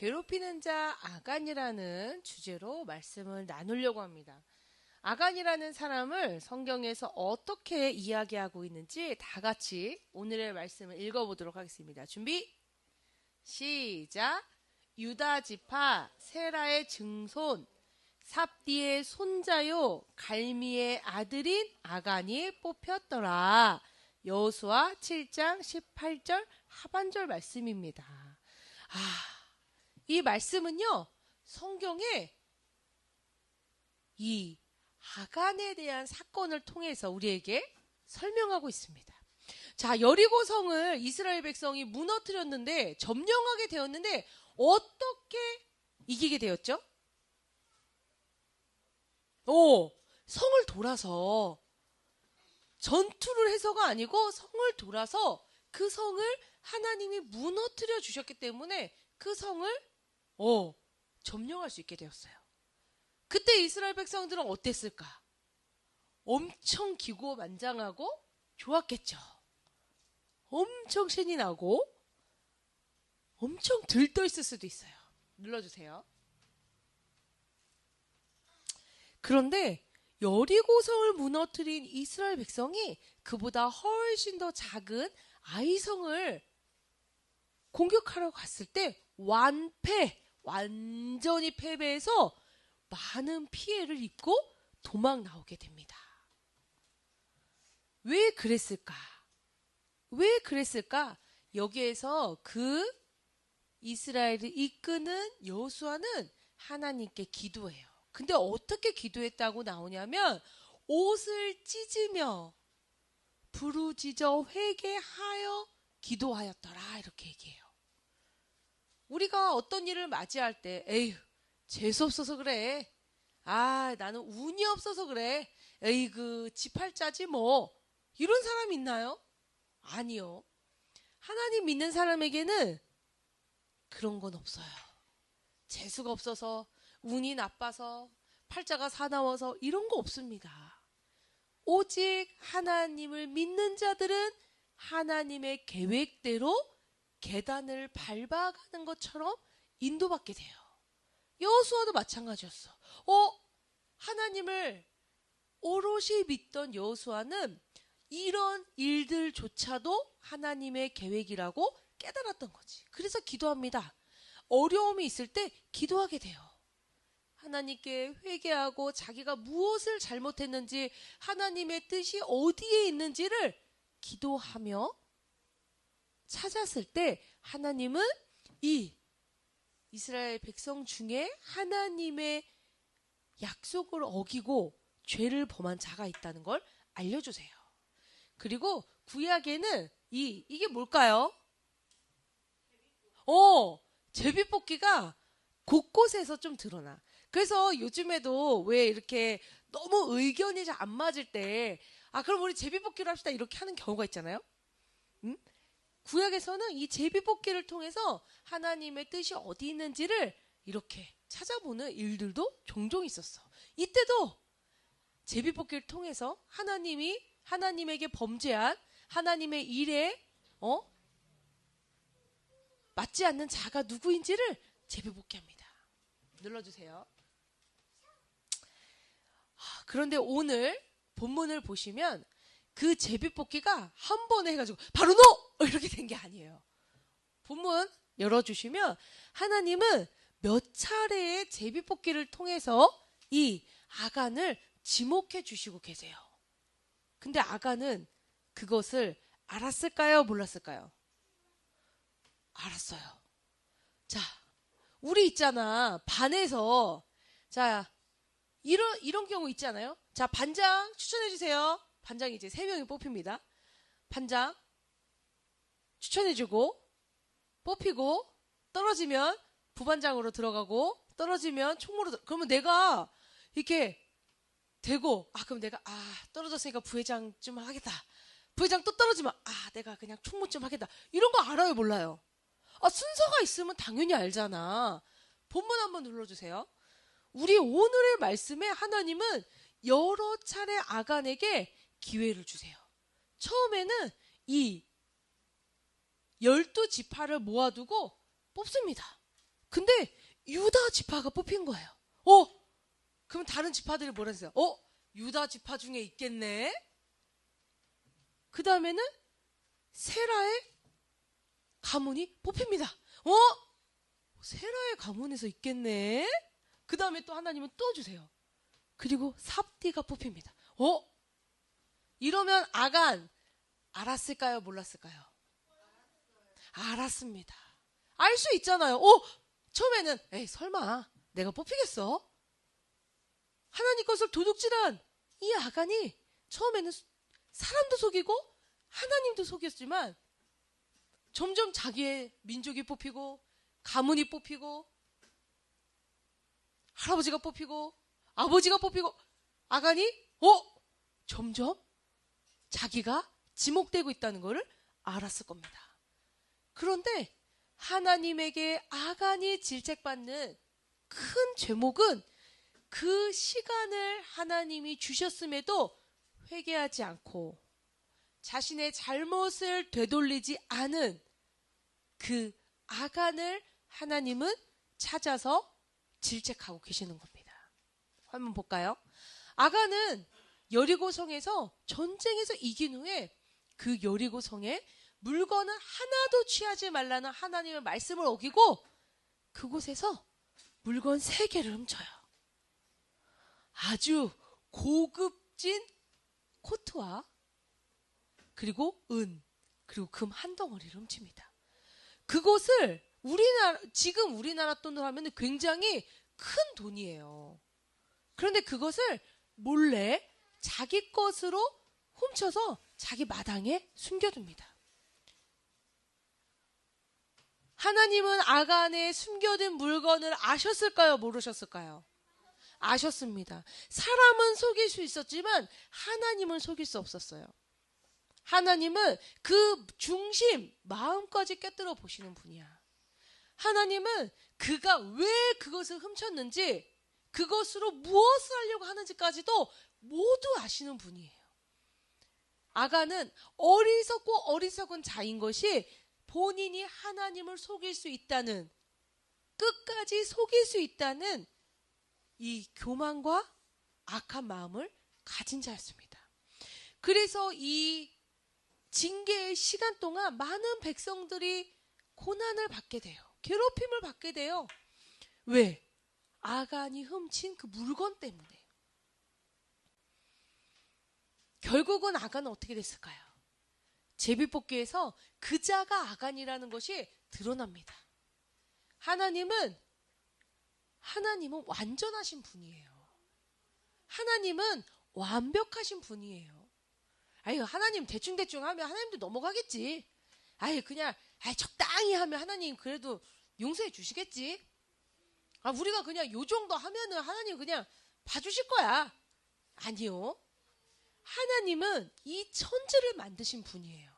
괴롭히는 자 아간이라는 주제로 말씀을 나누려고 합니다. 아간이라는 사람을 성경에서 어떻게 이야기하고 있는지 다 같이 오늘의 말씀을 읽어보도록 하겠습니다. 준비, 시작! 유다 지파 세라의 증손 삽디의 손자요 갈미의 아들인 아간이 뽑혔더라. 여호수아 7장 18절 하반절 말씀입니다. 이 말씀은요, 성경에 이 아간에 대한 사건을 통해서 우리에게 설명하고 있습니다. 자, 여리고성을 이스라엘 백성이 무너뜨렸는데, 점령하게 되었는데, 어떻게 이기게 되었죠? 성을 돌아서, 전투를 해서가 아니고 성을 돌아서 그 성을 하나님이 무너뜨려 주셨기 때문에 그 성을 점령할 수 있게 되었어요. 그때 이스라엘 백성들은 어땠을까? 엄청 기고만장하고 좋았겠죠. 엄청 신이 나고 엄청 들떠있을 수도 있어요. 눌러주세요. 그런데 여리고성을 무너뜨린 이스라엘 백성이 그보다 훨씬 더 작은 아이성을 공격하러 갔을 때 완전히 패배해서 많은 피해를 입고 도망 나오게 됩니다. 왜 그랬을까? 여기에서 그 이스라엘을 이끄는 여호수아는 하나님께 기도해요. 근데 어떻게 기도했다고 나오냐면 옷을 찢으며 부르짖어 회개하여 기도하였더라 이렇게 얘기해요. 우리가 어떤 일을 맞이할 때 에휴 재수 없어서 그래. 나는 운이 없어서 그래. 에이그 지팔자지 뭐. 이런 사람 있나요? 아니요. 하나님 믿는 사람에게는 그런 건 없어요. 재수가 없어서 운이 나빠서 팔자가 사나워서 이런 거 없습니다. 오직 하나님을 믿는 자들은 하나님의 계획대로 계단을 밟아가는 것처럼 인도받게 돼요. 여호수아도 마찬가지였어. 하나님을 오롯이 믿던 여호수아는 이런 일들조차도 하나님의 계획이라고 깨달았던 거지. 그래서 기도합니다. 어려움이 있을 때 기도하게 돼요. 하나님께 회개하고 자기가 무엇을 잘못했는지 하나님의 뜻이 어디에 있는지를 기도하며 찾았을 때 하나님은 이 이스라엘 백성 중에 하나님의 약속을 어기고 죄를 범한 자가 있다는 걸 알려주세요. 그리고 구약에는 이게 뭘까요? 제비뽑기가 곳곳에서 좀 드러나. 그래서 요즘에도 왜 이렇게 너무 의견이 잘 안 맞을 때 그럼 우리 제비뽑기로 합시다 이렇게 하는 경우가 있잖아요. 구약에서는 이 제비뽑기를 통해서 하나님의 뜻이 어디 있는지를 이렇게 찾아보는 일들도 종종 있었어. 이때도 제비뽑기를 통해서 하나님이 하나님에게 범죄한 하나님의 일에 맞지 않는 자가 누구인지를 제비뽑기합니다. 눌러주세요. 그런데 오늘 본문을 보시면 그 제비뽑기가 한 번에 해가지고 바로 너! 이렇게 된 게 아니에요. 본문 열어주시면 하나님은 몇 차례의 제비뽑기를 통해서 이 아간을 지목해 주시고 계세요. 근데 아간은 그것을 알았을까요? 몰랐을까요? 알았어요. 자, 우리 있잖아. 반에서 이런 경우 있잖아요. 자, 반장 추천해 주세요. 반장이 이제 3명이 뽑힙니다. 반장 추천해주고 뽑히고 떨어지면 부반장으로 들어가고 떨어지면 총무로 그러면 내가 이렇게 되고 그럼 내가 떨어졌으니까 부회장 좀 하겠다. 부회장 또 떨어지면 내가 그냥 총무 좀 하겠다. 이런 거 알아요? 몰라요? 순서가 있으면 당연히 알잖아. 본문 한번 눌러주세요. 우리 오늘의 말씀에 하나님은 여러 차례 아간에게 기회를 주세요. 처음에는 이 12지파를 모아두고 뽑습니다. 근데 유다 지파가 뽑힌 거예요. 그럼 다른 지파들이 뭐라 했어요? 유다 지파 중에 있겠네? 그 다음에는 세라의 가문이 뽑힙니다. 세라의 가문에서 있겠네? 그 다음에 또 하나님은 또 주세요. 그리고 삽디가 뽑힙니다. 이러면 아간 알았을까요? 몰랐을까요? 알았습니다. 알 수 있잖아요. 처음에는 에이 설마 내가 뽑히겠어? 하나님 것을 도둑질한 이 아간이 처음에는 사람도 속이고 하나님도 속였지만 점점 자기의 민족이 뽑히고 가문이 뽑히고 할아버지가 뽑히고 아버지가 뽑히고 아간이 점점 자기가 지목되고 있다는 것을 알았을 겁니다. 그런데 하나님에게 아간이 질책받는 큰 죄목은 그 시간을 하나님이 주셨음에도 회개하지 않고 자신의 잘못을 되돌리지 않은 그 아간을 하나님은 찾아서 질책하고 계시는 겁니다. 한번 볼까요? 아간은 여리고성에서 전쟁에서 이긴 후에 그 여리고성에 물건을 하나도 취하지 말라는 하나님의 말씀을 어기고 그곳에서 물건 3개를 훔쳐요. 아주 고급진 코트와 그리고 은 그리고 금 한 덩어리를 훔칩니다. 그것을 지금 우리나라 돈으로 하면 굉장히 큰 돈이에요. 그런데 그것을 몰래 자기 것으로 훔쳐서 자기 마당에 숨겨둡니다. 하나님은 아간의 숨겨둔 물건을 아셨을까요? 모르셨을까요? 아셨습니다. 사람은 속일 수 있었지만 하나님은 속일 수 없었어요. 하나님은 그 중심, 마음까지 꿰뚫어 보시는 분이야. 하나님은 그가 왜 그것을 훔쳤는지, 그것으로 무엇을 하려고 하는지까지도 모두 아시는 분이에요. 아간은 어리석고 어리석은 자인 것이 본인이 하나님을 속일 수 있다는, 끝까지 속일 수 있다는 이 교만과 악한 마음을 가진 자였습니다. 그래서 이 징계의 시간 동안 많은 백성들이 고난을 받게 돼요. 괴롭힘을 받게 돼요. 왜? 아간이 훔친 그 물건 때문에. 결국은 아간은 어떻게 됐을까요? 제비뽑기에서 그자가 아간이라는 것이 드러납니다. 하나님은 완전하신 분이에요. 하나님은 완벽하신 분이에요. 하나님 대충대충 하면 하나님도 넘어가겠지. 그냥 적당히 하면 하나님 그래도 용서해 주시겠지. 우리가 그냥 요 정도 하면은 하나님 그냥 봐주실 거야. 아니요. 하나님은 이 천지를 만드신 분이에요.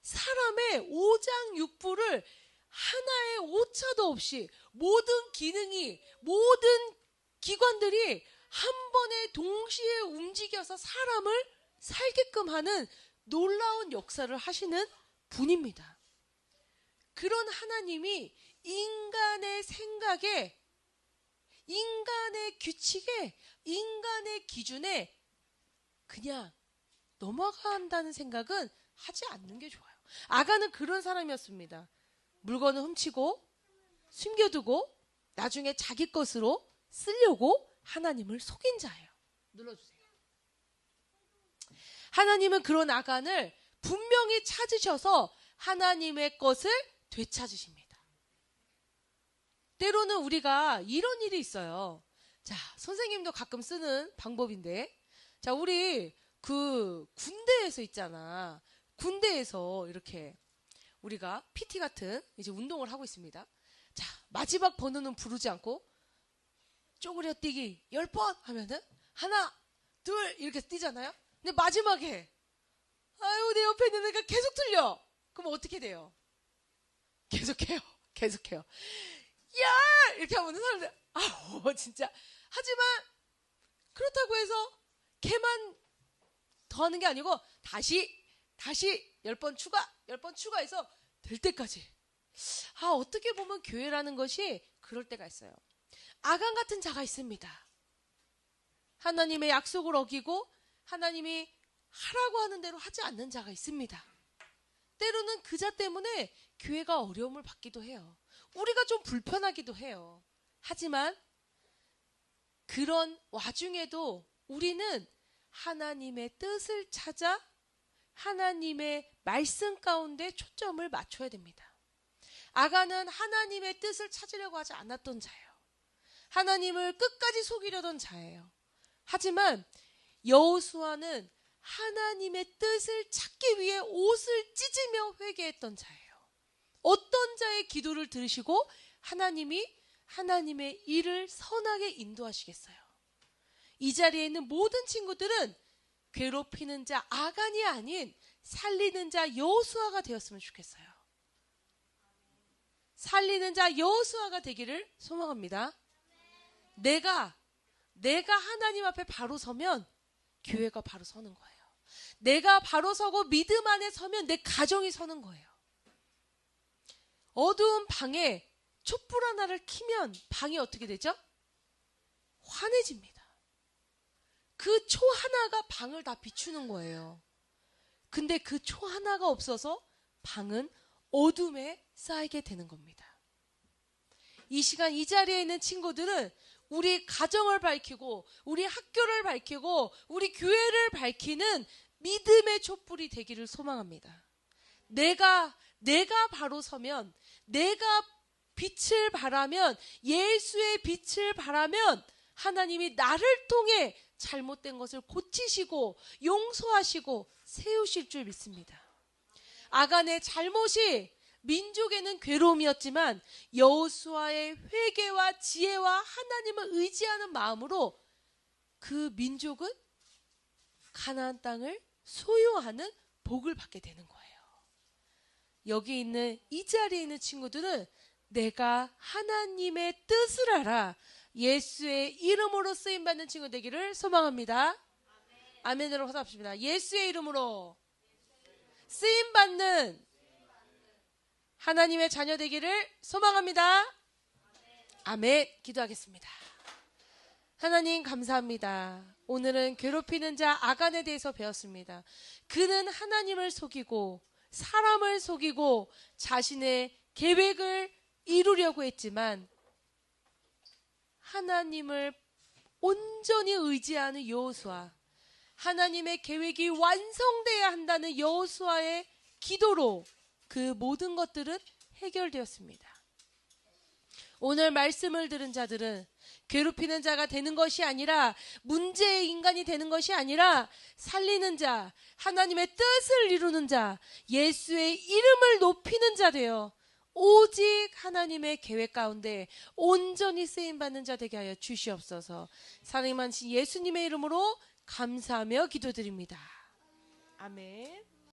사람의 오장육부를 하나의 오차도 없이 모든 기능이, 모든 기관들이 한 번에 동시에 움직여서 사람을 살게끔 하는 놀라운 역사를 하시는 분입니다. 그런 하나님이 인간의 생각에, 인간의 규칙에, 인간의 기준에 그냥 넘어간다는 생각은 하지 않는 게 좋아요. 아간은 그런 사람이었습니다. 물건을 훔치고 숨겨두고 나중에 자기 것으로 쓰려고 하나님을 속인 자예요. 눌러주세요. 하나님은 그런 아간을 분명히 찾으셔서 하나님의 것을 되찾으십니다. 때로는 우리가 이런 일이 있어요. 자, 선생님도 가끔 쓰는 방법인데, 자, 우리 그 군대에서 있잖아. 군대에서 이렇게 우리가 PT 같은 이제 운동을 하고 있습니다. 자, 마지막 번호는 부르지 않고 쪼그려 뛰기 10번 하면은 하나, 둘 이렇게 뛰잖아요. 근데 마지막에 내 옆에 있는 애가 계속 틀려. 그럼 어떻게 돼요? 계속해요. 야! 이렇게 하면 사람들 진짜. 하지만 그렇다고 해서 걔만 더 하는 게 아니고 다시 10번 추가해서 될 때까지 어떻게 보면 교회라는 것이 그럴 때가 있어요. 아간 같은 자가 있습니다. 하나님의 약속을 어기고 하나님이 하라고 하는 대로 하지 않는 자가 있습니다. 때로는 그 자 때문에 교회가 어려움을 받기도 해요. 우리가 좀 불편하기도 해요. 하지만 그런 와중에도 우리는 하나님의 뜻을 찾아 하나님의 말씀 가운데 초점을 맞춰야 됩니다. 아간은 하나님의 뜻을 찾으려고 하지 않았던 자예요. 하나님을 끝까지 속이려던 자예요. 하지만 여호수아는 하나님의 뜻을 찾기 위해 옷을 찢으며 회개했던 자예요. 어떤 자의 기도를 들으시고 하나님이 하나님의 일을 선하게 인도하시겠어요. 이 자리에 있는 모든 친구들은 괴롭히는 자 아간이 아닌 살리는 자 여호수아가 되었으면 좋겠어요. 살리는 자 여호수아가 되기를 소망합니다. 내가 하나님 앞에 바로 서면 교회가 바로 서는 거예요. 내가 바로 서고 믿음 안에 서면 내 가정이 서는 거예요. 어두운 방에 촛불 하나를 켜면 방이 어떻게 되죠? 환해집니다. 그 초 하나가 방을 다 비추는 거예요. 근데 그 초 하나가 없어서 방은 어둠에 쌓이게 되는 겁니다. 이 시간 이 자리에 있는 친구들은 우리 가정을 밝히고 우리 학교를 밝히고 우리 교회를 밝히는 믿음의 촛불이 되기를 소망합니다. 내가 바로 서면, 내가 빛을 발하면, 예수의 빛을 발하면 하나님이 나를 통해 잘못된 것을 고치시고 용서하시고 세우실 줄 믿습니다. 아간의 잘못이 민족에는 괴로움이었지만 여호수아의 회개와 지혜와 하나님을 의지하는 마음으로 그 민족은 가나안 땅을 소유하는 복을 받게 되는 거예요. 여기 있는 이 자리에 있는 친구들은 내가 하나님의 뜻을 알아 예수의 이름으로 쓰임받는 친구 되기를 소망합니다. 아멘으로 화답합시다. 예수의 이름으로 쓰임받는 하나님의 자녀 되기를 소망합니다. 아멘. 기도하겠습니다. 하나님 감사합니다. 오늘은 괴롭히는 자 아간에 대해서 배웠습니다. 그는 하나님을 속이고 사람을 속이고 자신의 계획을 이루려고 했지만 하나님을 온전히 의지하는 여호수아, 하나님의 계획이 완성돼야 한다는 여호수아의 기도로 그 모든 것들은 해결되었습니다. 오늘 말씀을 들은 자들은 괴롭히는 자가 되는 것이 아니라 문제의 인간이 되는 것이 아니라 살리는 자, 하나님의 뜻을 이루는 자, 예수의 이름을 높이는 자 되어 오직 하나님의 계획 가운데 온전히 쓰임받는 자 되게 하여 주시옵소서. 사랑이 많으신 예수님의 이름으로 감사하며 기도드립니다. 아멘.